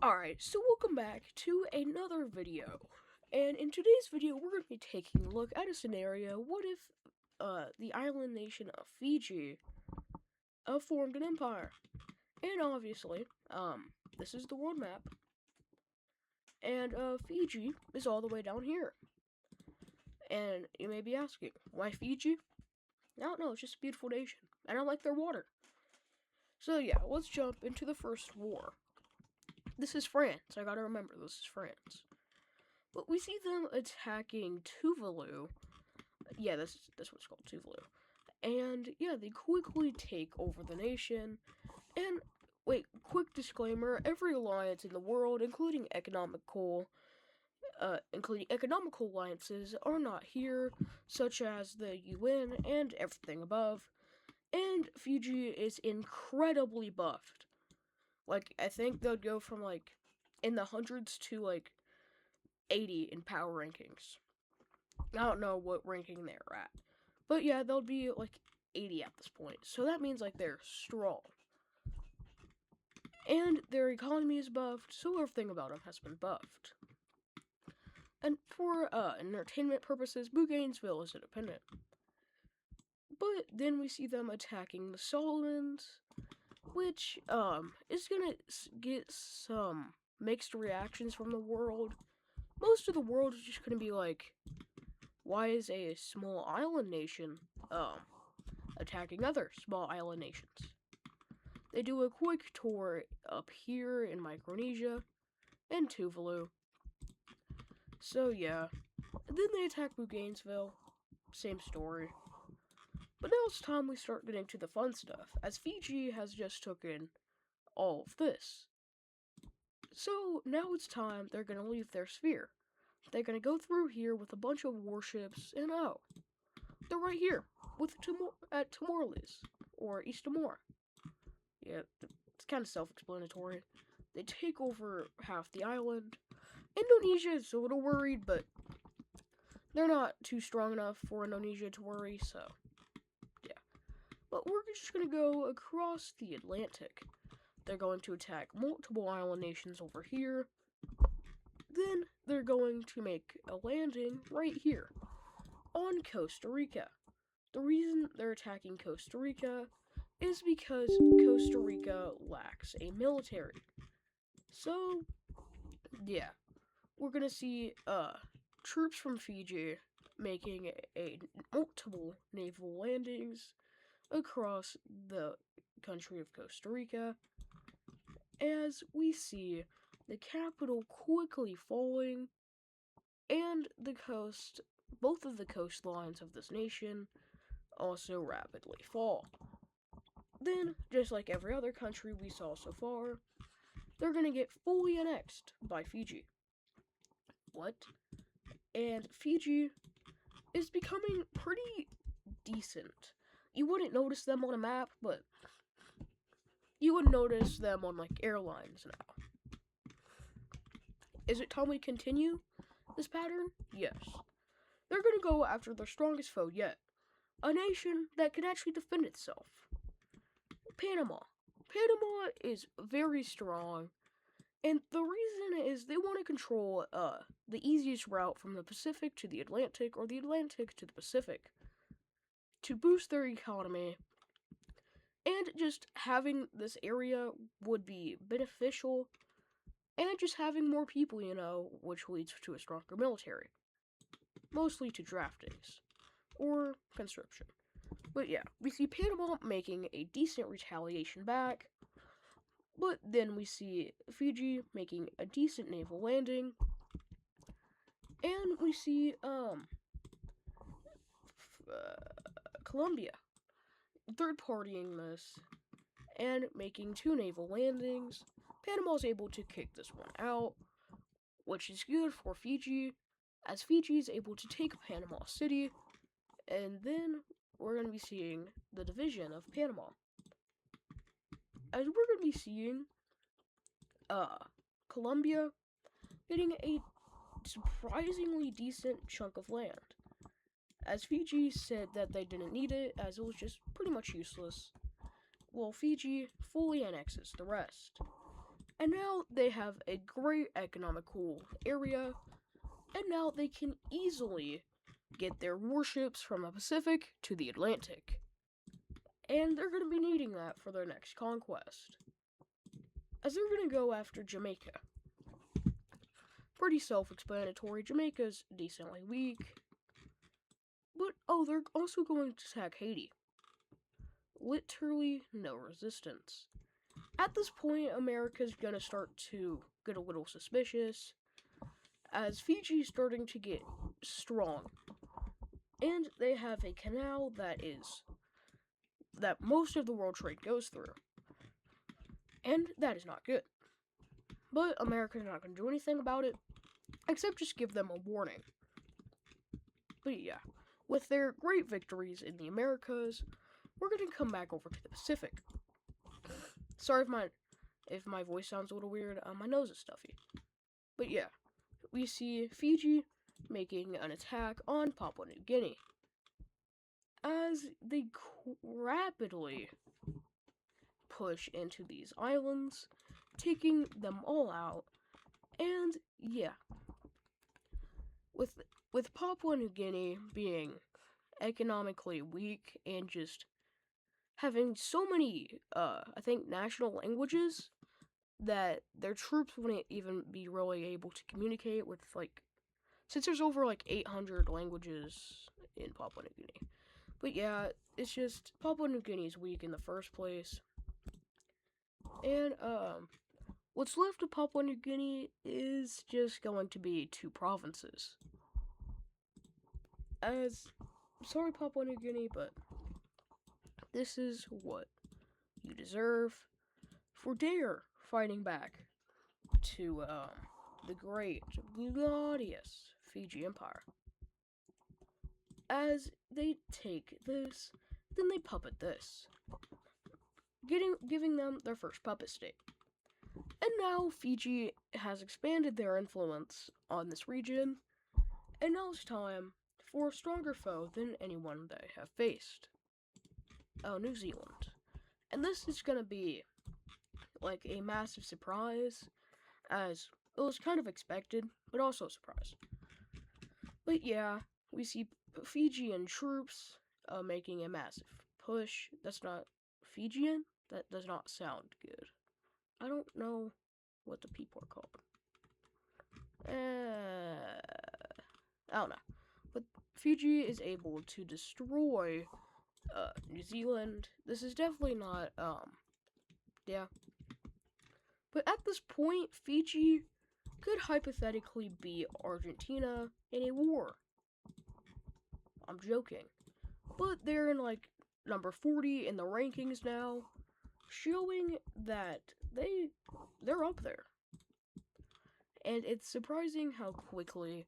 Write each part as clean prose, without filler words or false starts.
Alright, so welcome back to another video. And in today's video, we're going to be taking a look at a scenario. What if the island nation of Fiji formed an empire? And obviously, this is the world map. And Fiji is all the way down here. And you may be asking, why Fiji? I don't know, it's just a beautiful nation. And I like their water. So yeah, let's jump into the first war. This is France. I gotta remember, this is France. But we see them attacking Tuvalu. Yeah, this one's called Tuvalu. And yeah, they quickly take over the nation. And wait, quick disclaimer: every alliance in the world, including economical alliances, are not here, such as the UN and everything above. And Fiji is incredibly buffed. Like, I think they'll go from, like, in the hundreds to, like, 80 in power rankings. I don't know what ranking they're at. But, yeah, they'll be, like, 80 at this point. So that means, like, they're strong. And their economy is buffed, so everything about them has been buffed. And for, entertainment purposes, Bougainville is independent. But then we see them attacking the Solomons, which, is gonna get some mixed reactions from the world. Most of the world is just gonna be like, why is a small island nation, attacking other small island nations? They do a quick tour up here in Micronesia and Tuvalu. So, yeah. And then they attack Bougainville. Same story. But now it's time we start getting to the fun stuff, as Fiji has just taken all of this. So now it's time they're gonna leave their sphere. They're gonna go through here with a bunch of warships, and oh, they're right here with at Timor-Leste or East Timor. Yeah, it's kind of self-explanatory. They take over half the island. Indonesia is a little worried, but they're not too strong enough for Indonesia to worry, so yeah. But we're just gonna go across the Atlantic. They're going to attack multiple island nations over here. Then they're going to make a landing right here on Costa Rica. The reason they're attacking Costa Rica is because Costa Rica lacks a military. So, yeah. We're gonna see troops from Fiji making a multiple naval landings across the country of Costa Rica, as we see the capital quickly falling, and both of the coastlines of this nation also rapidly fall. Then, just like every other country we saw so far, they're gonna get fully annexed by Fiji. What? And Fiji is becoming pretty decent. You wouldn't notice them on a map, but you would notice them on, like, airlines now. Is it time we continue this pattern? Yes. They're gonna go after their strongest foe yet. A nation that can actually defend itself. Panama. Panama is very strong, and the reason is they want to control the easiest route from the Pacific to the Atlantic, or the Atlantic to the Pacific, to boost their economy. And just having this area would be beneficial, and just having more people, which leads to a stronger military. Mostly to draftings, or conscription. But yeah, we see Panama making a decent retaliation back, but then we see Fiji making a decent naval landing, and we see, Colombia third-partying this and making 2 naval landings. Panama's able to kick this one out, which is good for Fiji, as Fiji is able to take Panama City, and then we're going to be seeing the division of Panama. As we're going to be seeing Colombia getting a surprisingly decent chunk of land, as Fiji said that they didn't need it, as it was just pretty much useless, while Fiji fully annexes the rest. And now they have a great economical area, and now they can easily get their warships from the Pacific to the Atlantic. And they're going to be needing that for their next conquest, as they're going to go after Jamaica. Pretty self-explanatory. Jamaica's decently weak. But, oh, they're also going to attack Haiti. Literally no resistance. At this point, America's gonna start to get a little suspicious, as Fiji's starting to get strong. And they have a canal that most of the world trade goes through. And that is not good. But America's not going to do anything about it, except just give them a warning. But yeah, with their great victories in the Americas, we're going to come back over to the Pacific. Sorry if my voice sounds a little weird, my nose is stuffy. But yeah, we see Fiji making an attack on Papua New Guinea, as they rapidly push into these islands, taking them all out. And yeah, with Papua New Guinea being economically weak and just having so many I think national languages that their troops wouldn't even be really able to communicate with, like, since there's over like 800 languages in Papua New Guinea. But yeah, it's just Papua New Guinea is weak in the first place. And what's left of Papua New Guinea is just going to be 2 provinces. Sorry Papua New Guinea, but this is what you deserve for dare fighting back to the great, glorious Fiji Empire. As they take this, then they puppet this, giving them their first puppet state. And now Fiji has expanded their influence on this region, and now it's time for a stronger foe than anyone they have faced. Oh, New Zealand. And this is gonna be like a massive surprise, as it was kind of expected, but also a surprise. But yeah, we see Fijian troops making a massive push. That's not Fijian? That does not sound good. I don't know what the people are called. I don't know. But Fiji is able to destroy New Zealand. This is definitely not, yeah. But at this point, Fiji could hypothetically be Argentina in a war. I'm joking. But they're in, like, number 40 in the rankings now, showing that they're up there. And it's surprising how quickly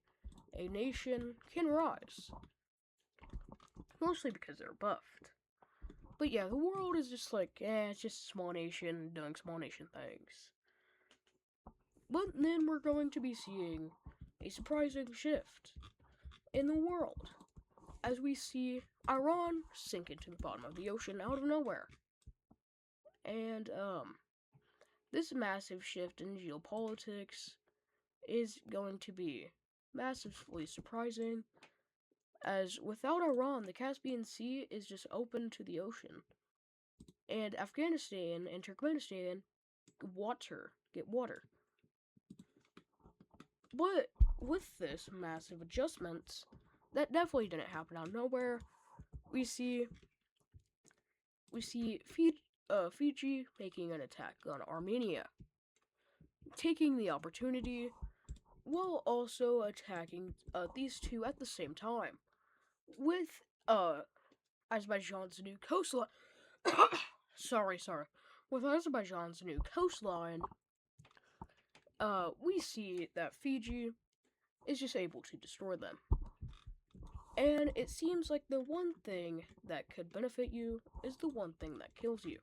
a nation can rise. Mostly because they're buffed. But yeah, the world is just like, it's just a small nation doing small nation things. But then we're going to be seeing a surprising shift in the world, as we see Iran sink into the bottom of the ocean out of nowhere. And, this massive shift in geopolitics is going to be massively surprising, as without Iran, the Caspian Sea is just open to the ocean. And Afghanistan and Turkmenistan get water. But with this massive adjustments, that definitely didn't happen out of nowhere. We see Fiji making an attack on Armenia, taking the opportunity while also attacking these two at the same time, with Azerbaijan's new coastline. sorry. With Azerbaijan's new coastline, we see that Fiji is just able to destroy them. And it seems like the one thing that could benefit you is the one thing that kills you.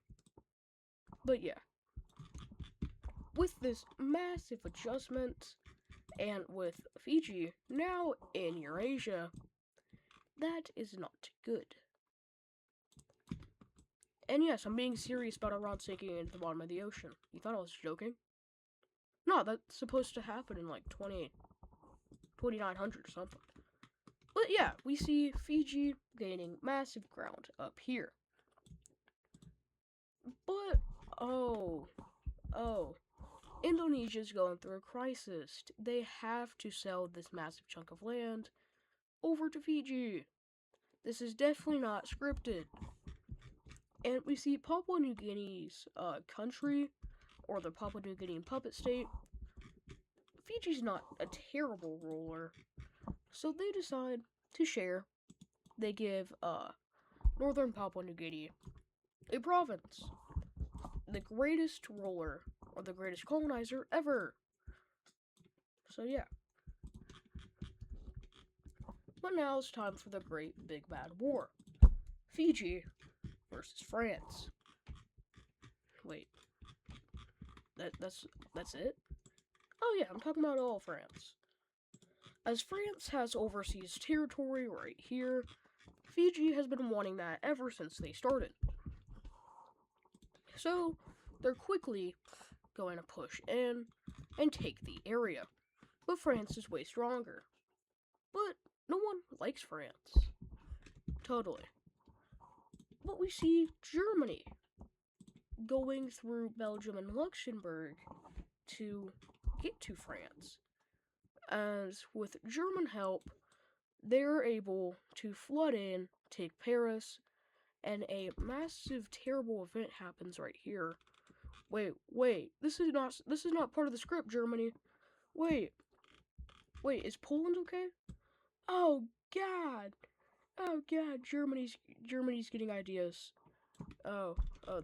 But yeah, with this massive adjustment, and with Fiji now in Eurasia, that is not good. And yes, I'm being serious about Iran sinking into the bottom of the ocean. You thought I was joking? No, that's supposed to happen in like 2900 or something. But yeah, we see Fiji gaining massive ground up here. But, oh, oh, Indonesia's going through a crisis. They have to sell this massive chunk of land over to Fiji. This is definitely not scripted. And we see Papua New Guinea's country, or the Papua New Guinean puppet state. Fiji's not a terrible ruler, so they decide to share. They give northern Papua New Guinea a province. The greatest ruler, or the greatest colonizer ever. So yeah. But now it's time for the Great Big Bad War. Fiji versus France. Wait, that's it? Oh yeah, I'm talking about all France. As France has overseas territory right here, Fiji has been wanting that ever since they started. So they're quickly going to push in and take the area. But France is way stronger. But no one likes France. Totally. But we see Germany going through Belgium and Luxembourg to get to France. As with German help, they're able to flood in, take Paris, and a massive, terrible event happens right here. Wait, this is not part of the script, Germany. Wait, is Poland okay? Oh God, Germany's getting ideas. Oh,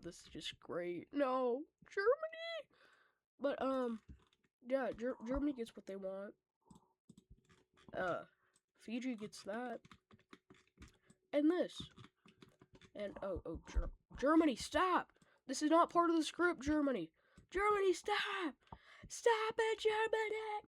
this is just great. No, Germany. But yeah, Germany gets what they want. Fiji gets that, and this, and Germany, stop! This is not part of the script, Germany. Germany, stop! Stop it, Germany!